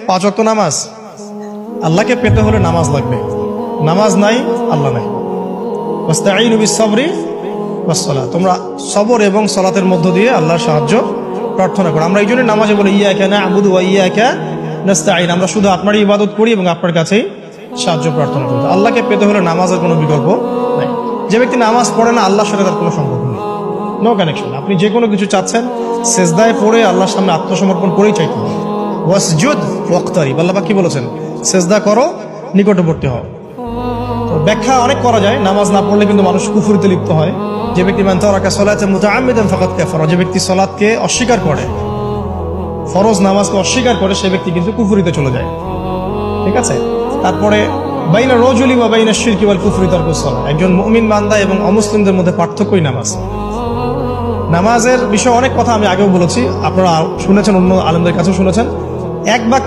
5 ওয়াক্ত নামাজ। আল্লাহকে পেতে হলে নামাজ লাগবে, নামাজ নাই আল্লাহ নাই। ওয়াস্তাঈনু বিস-সাবরি ওয়াস-সালাহ, তোমরা সবর এবং সালাতের মধ্য দিয়ে আল্লাহর সাহায্য প্রার্থনা করো। আমরা এই জন্য নামাজে বলি ইয়াকা না'বুদু ওয়া ইয়াকা নাস্তাঈন, আমরা শুধু আপনারই ইবাদত করি এবং আপনার কাছেই সাহায্য প্রার্থনা করি। আল্লাহকে পেতে হলে নামাজের কোনো বিকল্প নাই। যে ব্যক্তি নামাজ পড়ে না, আল্লাহর সাথে তার কোনো সম্পর্ক নেই, নো কানেকশন। আপনি যে কোনো কিছু চাচ্ছেন, সেজদায় পড়ে আল্লাহর সামনে আত্মসমর্পণ করেই চাইতে হবে। ওয়াসজুদ ওয়াক্তারিব, আল্লাহ পাক কি বলেছেন? সেজদা করো, নিকটবর্তী হও। তো ব্যাখ্যা অনেক করা যায়। নামাজ না পড়লে কিন্তু মানুষ কুফরিতে লিপ্ত হয়। যে ব্যক্তি মান তারাকা সালাতান মুতাআম্মিদান ফাকাদ কাফারা, যে ব্যক্তি সালাতকে অস্বীকার করে, ফরজ নামাজকে অস্বীকার করে, সে ব্যক্তি কিন্তু কুফরিতে চলে যায়। ঠিক আছে? তারপরে বাইনা রাজুলি ওয়া বাইনা শিরকি ওয়াল কুফরি তারকুস সালাহ, একজন মুমিন বান্দা এবং অমুসলিমদের মধ্যে পার্থক্যই নামাজ। নামাজের বিষয়ে অনেক কথা আমি আগেও বলেছি, আপনারা শুনেছেন, অন্য আলেমদের কাছেও শুনেছেন। এক বাক্যে